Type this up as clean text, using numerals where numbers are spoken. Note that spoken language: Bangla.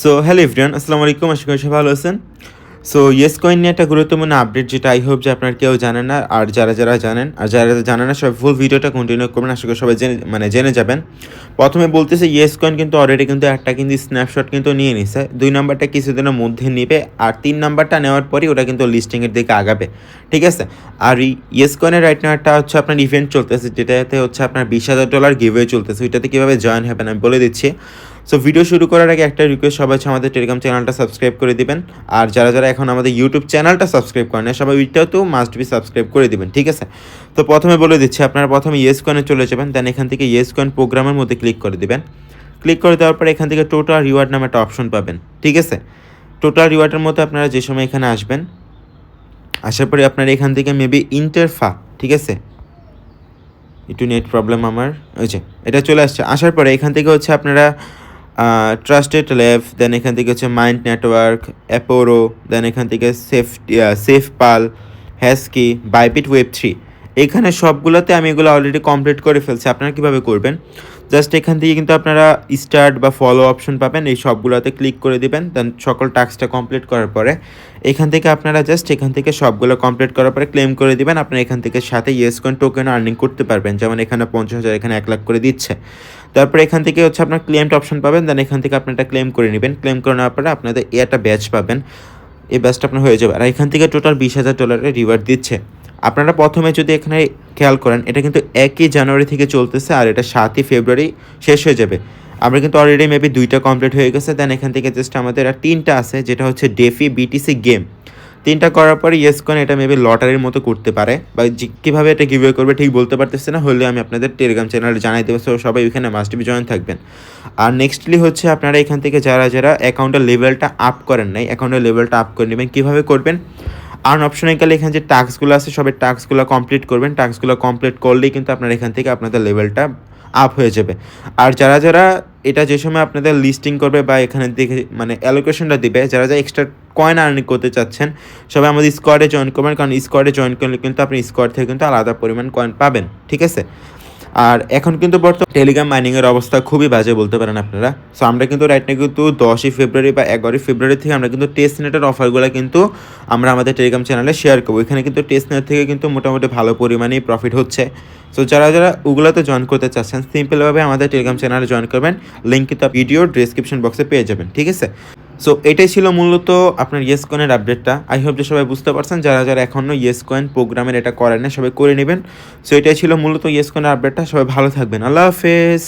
সো হ্যালো এভরিওয়ান, আসসালামু আলাইকুম। আশা করি সবাই ভালো আছেন। সো ইয়েস কয়েন নিয়ে একটা গুরুত্বপূর্ণ আপডেট, যেটা আই হোপ যে আপনারা কেউ জানেন না, আর যারা জানেন আর যারা জানেন না সবাই ফুল ভিডিওটা কন্টিনিউ করবেন। আশা করি সবাই জেনে যাবেন। প্রথমে বলতেছে ইয়েস কয়েন কিন্তু অলরেডি কিন্তু একটা কিন্তু স্ন্যাপশট কিন্তু নিয়ে নিছে, 2 নাম্বারটা কিছুদিনের মধ্যে নেবে, আর 3 নাম্বারটা নেওয়ার পরই ওটা কিন্তু লিস্টিংয়ের দিকে আগাবে, ঠিক আছে। আর ইয়েস কয়েনের রাইট নাও একটা হচ্ছে আপনার ইভেন্ট চলতেছে, যেটাতে হচ্ছে আপনার $20,000 গিভওয়ে চলতেছে। ওইটাতে কীভাবে জয়েন হবেন আমি বলে দিচ্ছি। সো ভিডিও শুরু করার আগে একটা রিকোয়েস্ট, সবাই হচ্ছে আমাদের টেলিগ্রাম চ্যানেলটা সাবস্ক্রাইব করে দিবেন। আর যারা এখন আমাদের ইউটিউব চ্যানেলটা সাবস্ক্রাইব করেন না, সবাই ওইটাও তো মাস্ট বি সাবস্ক্রাইব করে দিবেন, ঠিক আছে। তো প্রথমে বলে দিচ্ছি, আপনারা প্রথমে ইয়েস কয়েনে চলে যাবেন, দেন এখান থেকে ইয়েস কয়েন প্রোগ্রামের মধ্যে ক্লিক করে দিবেন। ক্লিক করে দেওয়ার পরে এখান থেকে টোটাল রিওয়ার্ড নামে একটা অপশন পাবেন, ঠিক আছে। টোটাল রিওয়ার্ডের মধ্যে আপনারা যে সময় এখানে আসবেন, আসার পরে আপনারা এখান থেকে মেবি ইন্টারফা, ঠিক আছে, একটু নেট প্রবলেম আমার, ওই যে এটা চলে আসছে। আসার পরে এখান থেকে হচ্ছে আপনারা ট্রাস্টেড ল্যাব, দেন এখান থেকে হচ্ছে মাইন্ড নেটওয়ার্ক, অ্যাপোরো, দেন এখান থেকে সেফ পাল, হ্যাসকি, বাইবিট ওয়েব3, এখানে সবগুলোতে আমি এগুলো অলরেডি কমপ্লিট করে ফেলছি। আপনারা কীভাবে করবেন, জাস্ট এখান থেকে কিন্তু আপনারা স্টার্ট বা ফলো অপশন পাবেন, এই সবগুলোতে ক্লিক করে দিবেন। দেন সকল টাস্কটা কমপ্লিট করার পরে এখান থেকে আপনারা জাস্ট এখান থেকে সবগুলো কমপ্লিট করার পরে ক্লেম করে দিবেন। আপনারা এখান থেকে সাথে ইয়েস কয়েন টোকেন আর্নিং করতে পারবেন, যেমন এখানে 50,000, এখানে 1 লাখ করে দিচ্ছে। তারপরে এখান থেকে হচ্ছে আপনার ক্লেমড অপশন পাবেন, দেন এখান থেকে আপনি এটা ক্লেম করে নেবেন। ক্লেম করে নেওয়ার পরে আপনাদের একটা ব্যাচ পাবেন, এই ব্যাচটা আপনার হয়ে যাবে। আর এখান থেকে টোটাল $20,000 রিওয়ার্ড দিচ্ছে। আপনারা প্রথমে যদি এখানে খেয়াল করেন, এটা কিন্তু 1 জানুয়ারি থেকে চলতেছে, আর এটা 7 ফেব্রুয়ারি শেষ হয়ে যাবে। আমরা কিন্তু অলরেডি মেবি 2টা কমপ্লিট হয়ে গেছে। দেন এখান থেকে জাস্ট আমাদের আর 3টা আছে, যেটা হচ্ছে ডেফি, বিটিসি, গেম। 3টা করার পরে ইয়েস কয়েন এটা মেবি লটারির মতো করতে পারে, বা কীভাবে এটা গিভওয়ে করবে ঠিক বলতে পারতেছে না, হলে আমি আপনাদের টেলিগ্রাম চ্যানেলে জানাই দেবো। সো সবাই ওইখানে মাস্ট বি জয়েন থাকবেন। আর নেক্সটলি হচ্ছে আপনারা এখান থেকে যারা অ্যাকাউন্টের লেভেলটা আপ করেন নাই, অ্যাকাউন্টের লেভেলটা আপ করে নেবেন। কীভাবে করবেন, আর্ন অপশনে গেলে এখানে যে টাস্কগুলো আছে সবাই টাস্কগুলো কমপ্লিট করবেন। টাস্কগুলো কমপ্লিট করলেই কিন্তু আপনার এখান থেকে আপনাদের লেভেলটা আপ হয়ে যাবে। আর যারা এটা যে সময় আপনাদের লিস্টিং করবে বা এখানে দেখে মানে অ্যালোকেশনটা দিবে, যারা এক্সট্রা কয়েন আর্নিং করতে চাচ্ছেন, সবাই আমাদের স্কোয়াডে জয়েন করবেন, কারণ স্কোয়াডে জয়েন করলে কিন্তু আপনি স্কোয়াড থেকে কিন্তু আলাদা পরিমাণ কয়েন পাবেন, ঠিক আছে। আর এখন কিন্তু বর্তমানে টেলিগ্রাম মাইনিংয়ের অবস্থা খুবই বাজে বলতে পারেন আপনারা। সো আমরা কিন্তু রাইট না কিন্তু 10ই ফেব্রুয়ারি বা 11ই ফেব্রুয়ারি থেকে আমরা কিন্তু টেস্ট নেটের অফারগুলো কিন্তু আমরা আমাদের টেলিগ্রাম চ্যানেলে শেয়ার করবো। এখানে কিন্তু টেস্ট নেট থেকে কিন্তু মোটামুটি ভালো পরিমাণেই প্রফিট হচ্ছে। সো যারা ওগুলোতে জয়েন করতে চাচ্ছেন, সিম্পলভাবে আমাদের টেলিগ্রাম চ্যানেলে জয়েন করবেন। লিঙ্ক কিন্তু ভিডিওর ডেসক্রিপশন বক্সে পেয়ে যাবেন, ঠিক আছে। সো এটাই ছিল মূলত আপনার ইয়েস কয়েনের আপডেটটা। আই হোপ যে সবাই বুঝতে পারছেন। যারা এখনও ইয়েস কয়েন প্রোগ্রামের এটা করেন না, সবাই করে নেবেন। সো এটাই ছিল মূলত ইয়েস কয়েনের আপডেটটা। সবাই ভালো থাকবেন, আল্লাহ হাফেজ।